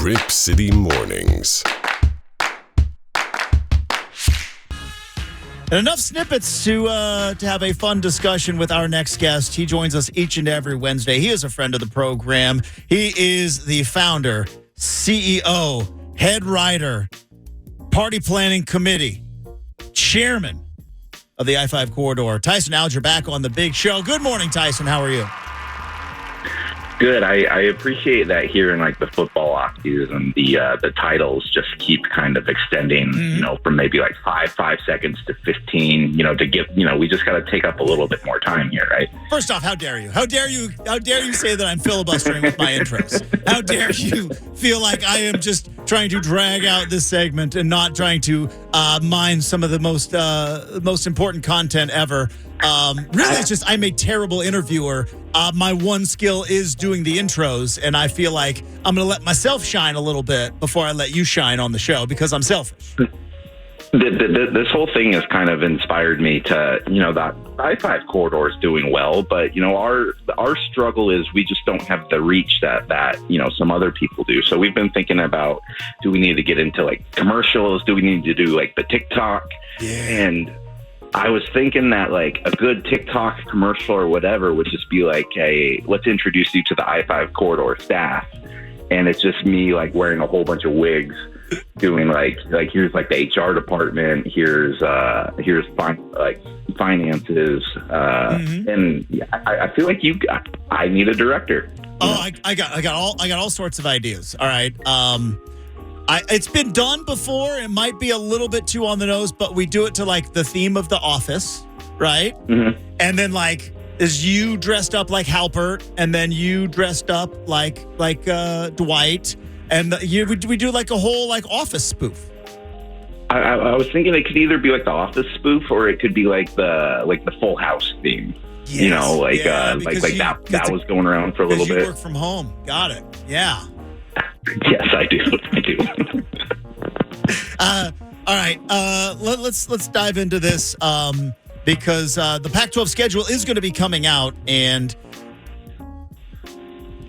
Rip City Mornings. And enough snippets to have a fun discussion with our next guest. He joins us each and every Wednesday. He is a friend of the program. He is the founder, CEO, head writer, party planning committee, chairman of the I-5 corridor. Tyson Alger back on the big show. Good morning, Tyson. How are you? Good. I appreciate that here in like the football offseason, the titles just keep kind of extending, from maybe like five seconds to 15, to get, we just got to take up a little bit more time here, right? First off, how dare you? How dare you say that I'm filibustering with my intros? How dare you feel like I am just trying to drag out this segment and not trying to mine some of the most important content ever? Really, it's just I'm a terrible interviewer. My one skill is doing the intros, and I feel like I'm going to let myself shine a little bit before I let you shine on the show because I'm selfish. This whole thing has kind of inspired me to, that I-5 corridor is doing well, but, our struggle is we just don't have the reach that some other people do. So we've been thinking about, do we need to get into like commercials? Do we need to do like the TikTok? Yeah. And I was thinking that like a good TikTok commercial or whatever would just be like, hey, let's introduce you to the I-5 corridor staff. And it's just me like wearing a whole bunch of wigs doing like here's like the HR department, here's finances. And I feel like I need a director. Oh, I got all sorts of ideas. All right. It's been done before. It might be a little bit too on the nose, but we do it to like the theme of The Office, right? Mm-hmm. And then like is you dressed up like Halpert, and then you dressed up like Dwight, and we do like a whole like Office spoof. I was thinking it could either be like the Office spoof, or it could be like the Full House theme. Yes. That was going around for a little bit. You work from home. Got it. Yeah. Yes, I do. All right. Let's dive into this because the Pac-12 schedule is going to be coming out, and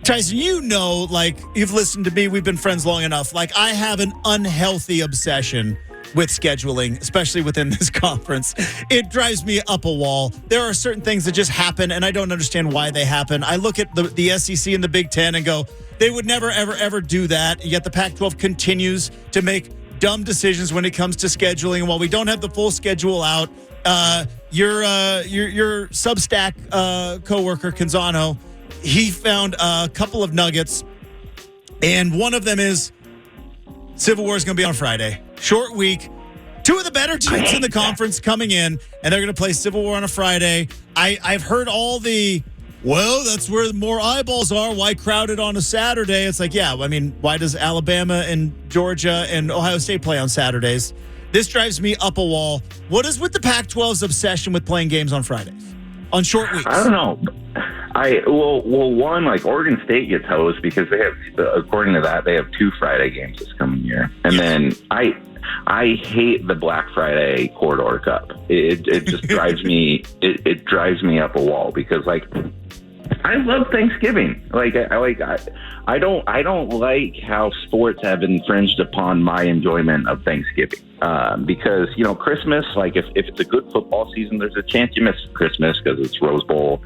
Tyson, like you've listened to me, we've been friends long enough. Like I have an unhealthy obsession with scheduling, especially within this conference. It drives me up a wall. There are certain things that just happen, and I don't understand why they happen. I look at the SEC and the Big Ten and go, they would never, ever, ever do that. Yet the Pac-12 continues to make dumb decisions when it comes to scheduling. And while we don't have the full schedule out, your Substack coworker Canzano, he found a couple of nuggets, and one of them is Civil War is going to be on Friday. Short week. Two of the better teams in the conference coming in, and they're going to play Civil War on a Friday. I've heard all the, well, that's where more eyeballs are. Why crowd it on a Saturday? It's like, yeah, I mean, why does Alabama and Georgia and Ohio State play on Saturdays? This drives me up a wall. What is with the Pac-12's obsession with playing games on Fridays, on short weeks? I don't know. One, like Oregon State gets hosed because they have, according to that, they have 2 Friday games this coming year. And then I hate the Black Friday Corridor Cup. It just drives me, it drives me up a wall because like, I love Thanksgiving. I don't like how sports have infringed upon my enjoyment of Thanksgiving. Because, Christmas, like if it's a good football season, there's a chance you miss Christmas because it's Rose Bowl,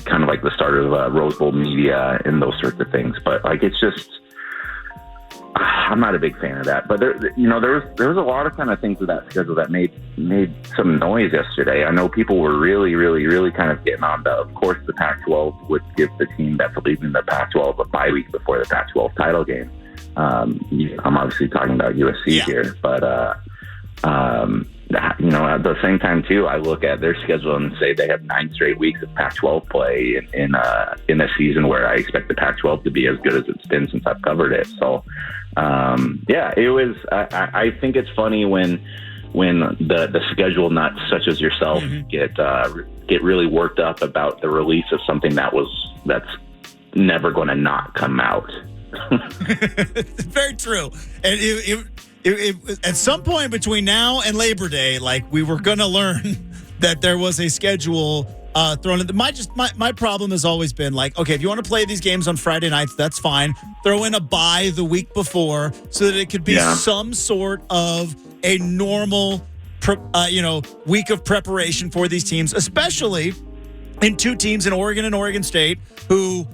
kind of like the start of Rose Bowl media and those sorts of things. But like, it's just, I'm not a big fan of that. But there was a lot of kind of things with that schedule that made some noise yesterday. I know people were really, really, really kind of getting on of course, the Pac-12 would give the team that believed in the Pac-12 a bye week before the Pac-12 title game. I'm obviously talking about USC here, but at the same time too, I look at their schedule and say they have 9 straight weeks of Pac-12 play in a season where I expect the Pac-12 to be as good as it's been since I've covered it. So, it was. I think it's funny when the schedule nuts such as yourself get really worked up about the release of something that's never going to not come out. Very true. And it, at some point between now and Labor Day, like we were going to learn that there was a schedule thrown in. My problem has always been like, okay, if you want to play these games on Friday nights, that's fine. Throw in a bye the week before so that it could be some sort of a normal, week of preparation for these teams, especially in two teams in Oregon and Oregon State who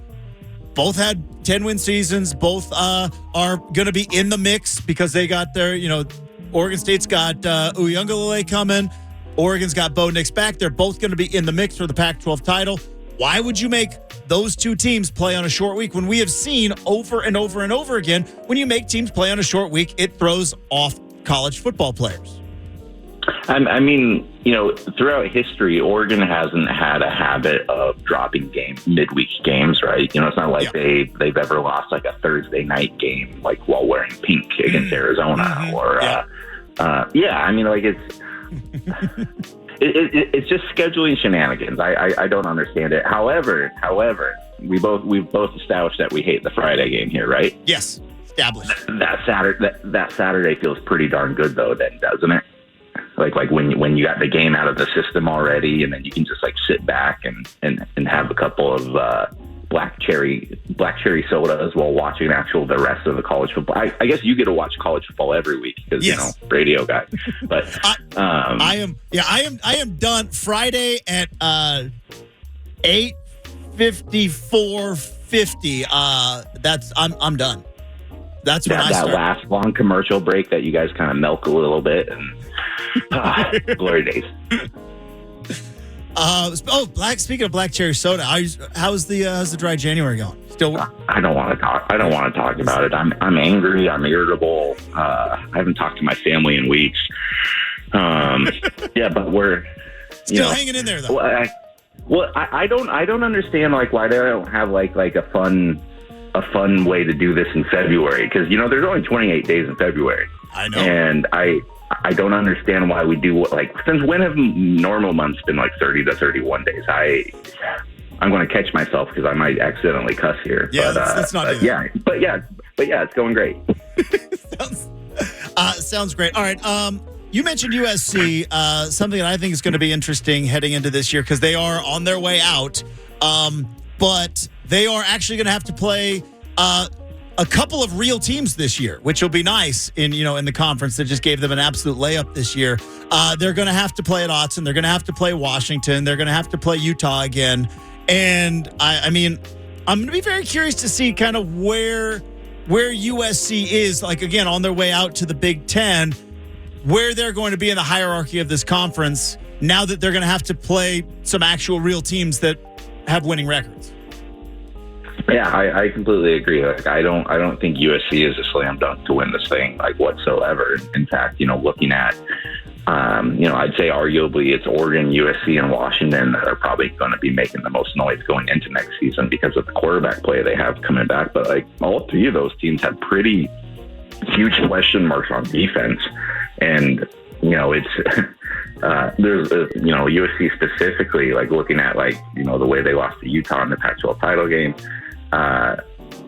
both had 10-win seasons. Both are going to be in the mix because they got their, Oregon State's got Uyunglele coming. Oregon's got Bo Nix back. They're both going to be in the mix for the Pac-12 title. Why would you make those two teams play on a short week when we have seen over and over and over again, when you make teams play on a short week, it throws off college football players? I mean, throughout history, Oregon hasn't had a habit of dropping midweek games, right? It's not like they've ever lost like a Thursday night game, like while wearing pink against Arizona or, I mean, like it's just scheduling shenanigans. I don't understand it. However, we've both established that we hate the Friday game here, right? Yes, established. That Saturday feels pretty darn good though, then, doesn't it? Like when you got the game out of the system already, and then you can just like sit back and have a couple of black cherry sodas while watching the rest of the college football. I guess you get to watch college football every week because radio guy. But I am done Friday at 8:54:50. I'm done. That's when I start. That last long commercial break that you guys kind of milk a little bit, and glory days. Speaking of black cherry soda, how's the dry January going? Still, I don't want to talk about it. I'm angry. I'm irritable. I haven't talked to my family in weeks. But we're still hanging in there though. I don't understand like why they don't have like a fun way to do this in February, because there's only 28 days in February. I know, and I don't understand why we do since when have normal months been like 30 to 31 days? I'm going to catch myself because I might accidentally cuss here. Yeah, let's not do that. But it's going great. Sounds great. All right. You mentioned USC, something that I think is going to be interesting heading into this year because they are on their way out. But they are actually going to have to play a couple of real teams this year, which will be nice in the conference that just gave them an absolute layup this year. They're going to have to play at Autzen. They're going to have to play Washington. They're going to have to play Utah again. And I mean, I'm going to be very curious to see kind of where USC is, like, again, on their way out to the Big Ten, where they're going to be in the hierarchy of this conference now that they're going to have to play some actual real teams that have winning records. Yeah, I completely agree. Like, I don't think USC is a slam dunk to win this thing, like, whatsoever. In fact, looking at, I'd say arguably it's Oregon, USC, and Washington that are probably going to be making the most noise going into next season because of the quarterback play they have coming back. But like all three of those teams have pretty huge question marks on defense, and it's. There's, USC specifically, like looking at the way they lost to Utah in the Pac-12 title game,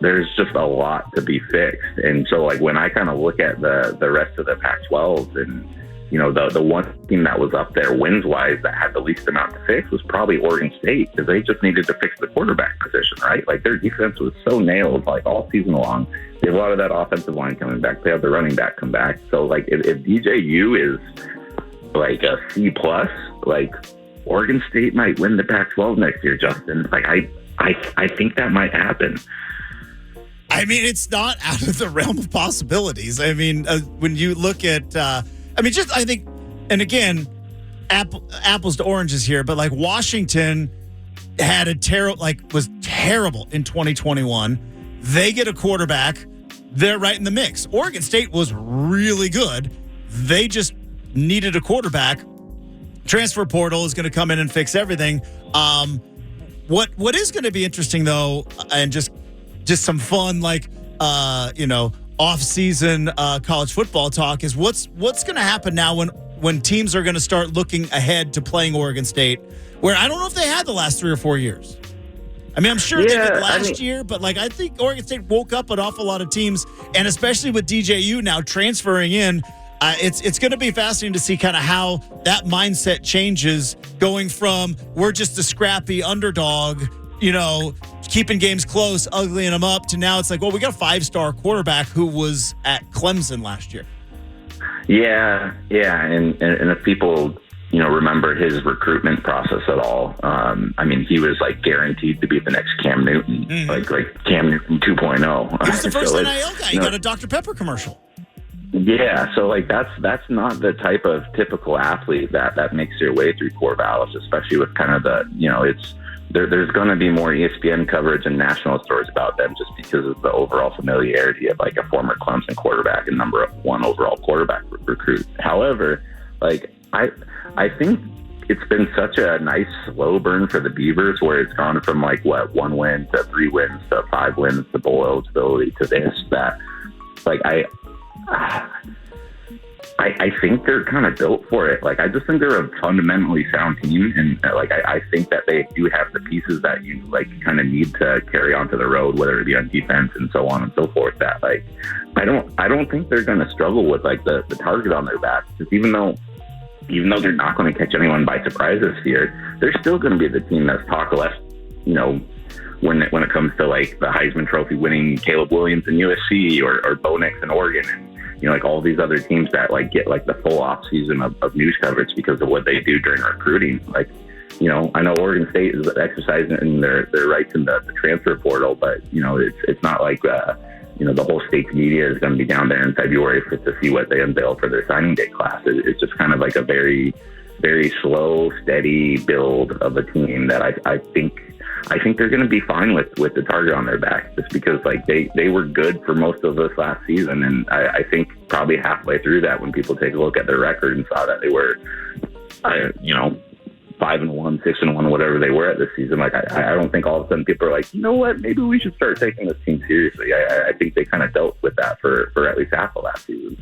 there's just a lot to be fixed. And so like when I kind of look at the rest of the Pac-12 and, the one team that was up there wins wise that had the least amount to fix was probably Oregon State, because they just needed to fix the quarterback position, right? Like their defense was so nailed like all season long. They have a lot of that offensive line coming back. They have the running back come back. So like if DJU is like a C+, like Oregon State might win the Pac-12 next year, Justin. Like I think that might happen. I mean, it's not out of the realm of possibilities. I mean, when you look at, I think, and again, apples to oranges here, but like Washington had was terrible in 2021. They get a quarterback. They're right in the mix. Oregon State was really good. They just needed a quarterback. Transfer portal is going to come in and fix everything. What is going to be interesting though, and just some fun off-season college football talk is what's going to happen now when teams are going to start looking ahead to playing Oregon State, where I don't know if they had the last 3 or 4 years. I mean, I'm sure they did last year, but I think Oregon State woke up an awful lot of teams, and especially with DJU now transferring in. it's going to be fascinating to see kind of how that mindset changes, going from we're just a scrappy underdog, keeping games close, uglying them up, to now it's like, well, we got a 5-star quarterback who was at Clemson last year. Yeah, and if people remember his recruitment process at all, he was like guaranteed to be the next Cam Newton, like Cam Newton 2.0. He was the first NIL guy. He got a Dr. Pepper commercial. Yeah, so that's not the type of typical athlete that makes their way through Corvallis, especially with kind of there's going to be more ESPN coverage and national stories about them just because of the overall familiarity of like a former Clemson quarterback and number 1 overall quarterback recruit. However, like I think it's been such a nice slow burn for the Beavers, where it's gone from 1 win to 3 wins to 5 wins to bowl eligibility to this, that like I think they're kind of built for it. Like, I just think they're a fundamentally sound team, and I think that they do have the pieces that you kind of need to carry onto the road, whether it be on defense and so on and so forth. That I don't think they're going to struggle with the target on their back, because even though they're not going to catch anyone by surprise this year, they're still going to be the team that's talked less, when it comes to the Heisman Trophy winning Caleb Williams in USC or Bo Nix in Oregon, and all these other teams that get the full off season of news coverage because of what they do during recruiting. I know Oregon State is exercising their rights in the transfer portal, but it's not like the whole state's media is going to be down there in February to see what they unveil for their signing day class. It's just kind of a very, very slow, steady build of a team that I think they're going to be fine with the target on their back, just because they were good for most of this last season. And I think probably halfway through that, when people take a look at their record and saw that they were, 5-1, 6-1, whatever they were at this season, I don't think all of a sudden people are like, you know what, maybe we should start taking this team seriously. I think they kind of dealt with that for at least half of last season.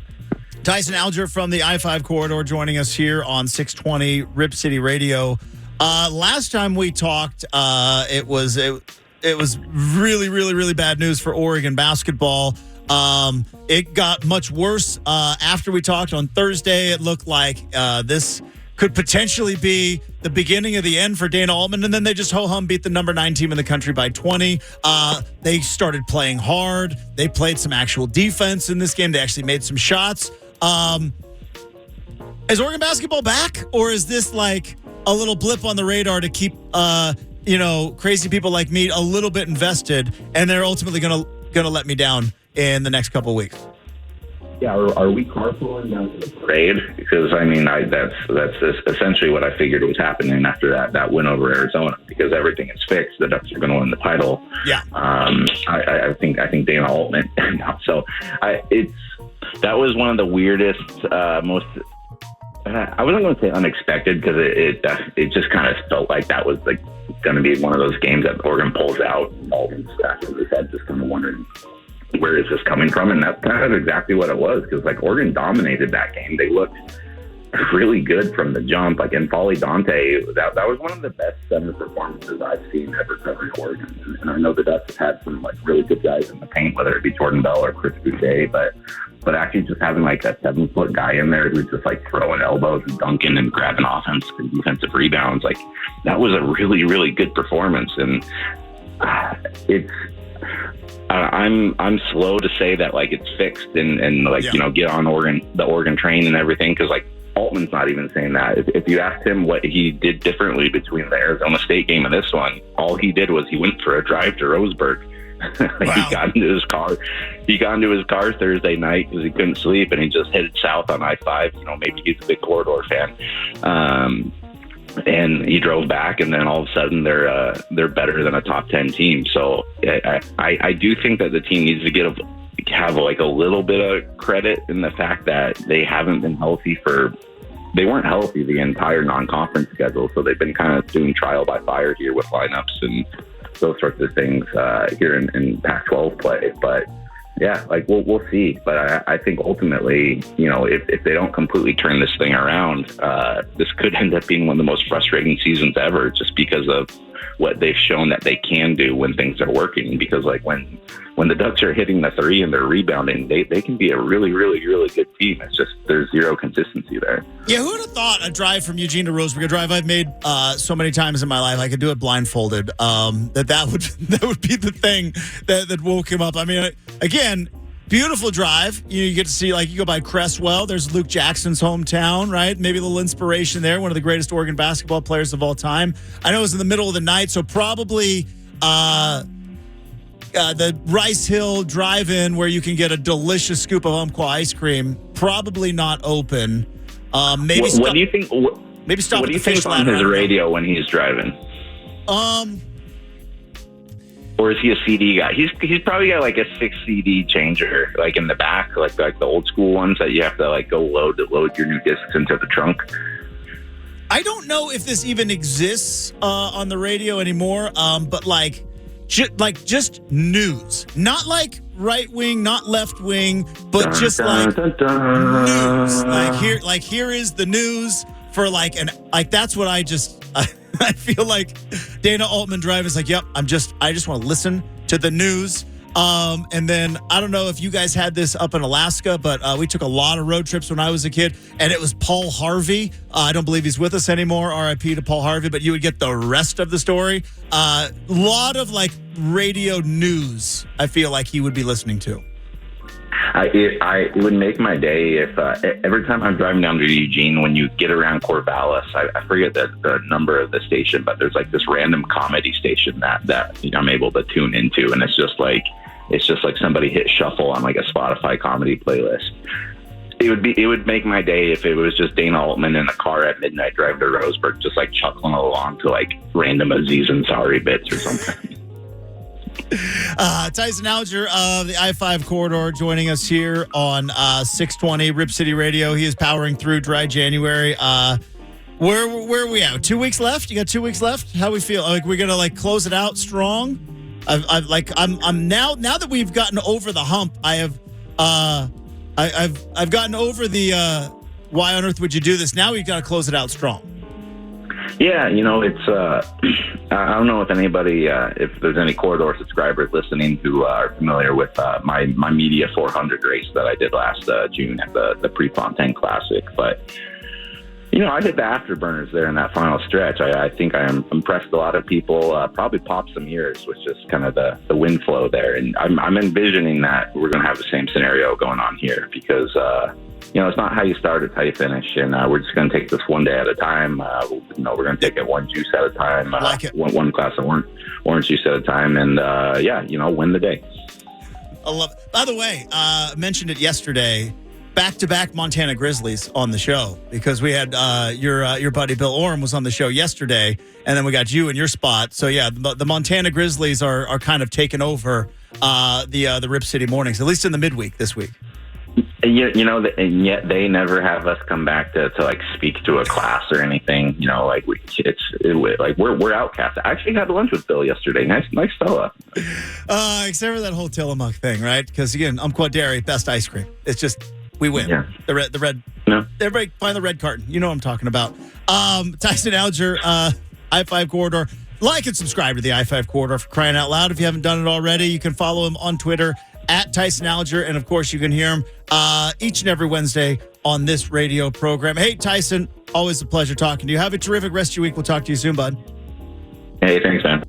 Tyson Alger from the I-5 corridor joining us here on 620 Rip City Radio. Last time we talked, it was really, really, really bad news for Oregon basketball. It got much worse after we talked on Thursday. It looked like this could potentially be the beginning of the end for Dana Altman, and then they just ho-hum beat the number 9 team in the country by 20. They started playing hard. They played some actual defense in this game. They actually made some shots. Is Oregon basketball back, or is this a little blip on the radar to keep crazy people like me a little bit invested, and they're ultimately gonna let me down in the next couple of weeks? Yeah, are we carpooling down to the parade? Because that's essentially what I figured was happening after that win over Arizona, because everything is fixed. The Ducks are going to win the title. Yeah, I think Dana Altman. So that was one of the weirdest, most. I wasn't going to say unexpected, because it just kind of felt like that was going to be one of those games that Oregon pulls out. Altman's back in his head, just kind of wondering, where is this coming from? And that's kind of exactly what it was, because Oregon dominated that game. They looked really good from the jump. And Foley Dante, that was one of the best center performances I've seen ever covering Oregon. And I know the Ducks have had some really good guys in the paint, whether it be Jordan Bell or Chris Boucher, but actually just having a 7-foot guy in there who's just throwing elbows and dunking and grabbing offensive and defensive rebounds, that was a really, really good performance. And I'm slow to say that it's fixed and get on the Oregon train and everything, because Altman's not even saying that. If you asked him what he did differently between the Arizona State game and this one, all he did was he went for a drive to Roseburg. Wow. He got into his car Thursday night because he couldn't sleep, and he just headed south on I-5. Maybe he's a big corridor fan. And he drove back, and then all of a sudden they're better than a top 10 team. So I do think that the team needs to have a little bit of credit in the fact that they haven't been healthy they weren't healthy the entire non-conference schedule. So they've been kind of doing trial by fire here with lineups and those sorts of things here in Pac-12 play. But yeah, we'll see. But I think ultimately, if they don't completely turn this thing around, this could end up being one of the most frustrating seasons ever, just because of what they've shown that they can do when things are working. Because when when the Ducks are hitting the three and they're rebounding, they can be a really, really, really good team. It's just there's zero consistency there. Yeah, who would have thought a drive from Eugene to Roseburg, a drive I've made so many times in my life, I could do it blindfolded, that would be the thing that woke him up. I mean, again, beautiful drive. You get to see, like, you go by Cresswell. There's Luke Jackson's hometown, right? Maybe a little inspiration there. One of the greatest Oregon basketball players of all time. I know it was in the middle of the night, so probably the Rice Hill Drive-In where you can get a delicious scoop of Umpqua ice cream, probably not open. Maybe what do you think? Maybe stop. What at do you the fish think on ladder. his radio when he's driving? Or is he a CD guy? He's probably got like a 6 CD changer, like in the back, like the old school ones that you have to like go load your new discs into the trunk. I don't know if this even exists on the radio anymore, but like just news, not like right wing, not left wing, but just like news. Here is the news for that's what I feel like Dana Altman Drive is like, yep, I just want to listen to the news. And then I don't know if you guys had this up in Alaska, but we took a lot of road trips when I was a kid, and it was Paul Harvey. I don't believe he's with us anymore. RIP to Paul Harvey, but you would get the rest of the story. A lot of like radio news, I feel like he would be listening to. It would make my day if every time I'm driving down to Eugene, when you get around Corvallis, I forget the number of the station, but there's like this random comedy station that I'm able to tune into, and it's just like somebody hit shuffle on like a Spotify comedy playlist. It would make my day if it was just Dana Altman in a car at midnight driving to Roseburg, just like chuckling along to like random Aziz Ansari bits or something. Tyson Alger of the I-5 corridor joining us here on 620 Rip City Radio. He is powering through dry January. Where are we at? 2 weeks left? You got 2 weeks left? How we feel? Like we're gonna like close it out strong? I'm now that we've gotten over the hump. I've gotten over the why on earth would you do this? Now we've got to close it out strong. Yeah, it's I don't know if anybody, if there's any corridor subscribers listening who are familiar with my Media 400 race that I did last June at the Prefontaine Classic. But, I hit the afterburners there in that final stretch. I think I impressed a lot of people, probably popped some ears with just kind of the wind flow there. And I'm envisioning that we're going to have the same scenario going on here because, it's not how you start, it's how you finish. And we're just going to take this one day at a time. We're going to take it one juice at a time, one glass of orange juice at a time. And, win the day. I love it. By the way, I mentioned it yesterday, back-to-back Montana Grizzlies on the show because we had your buddy Bill Orem was on the show yesterday, and then we got you in your spot. So, yeah, the Montana Grizzlies are kind of taking over the Rip City mornings, at least in the midweek this week. And yet they never have us come back to like speak to a class or anything. We're outcasts. I actually had lunch with Bill yesterday. Nice fella. Except for that whole Tillamook thing, right? Because again, Umpqua Dairy, best ice cream. It's just we win. Yeah. The red. No. Everybody find the red carton. You know what I'm talking about. Tyson Alger, I-5 corridor. Like and subscribe to the I-5 corridor for crying out loud. If you haven't done it already, you can follow him on Twitter at Tyson Alger. And, of course, you can hear him each and every Wednesday on this radio program. Hey, Tyson, always a pleasure talking to you. Have a terrific rest of your week. We'll talk to you soon, bud. Hey, thanks, man.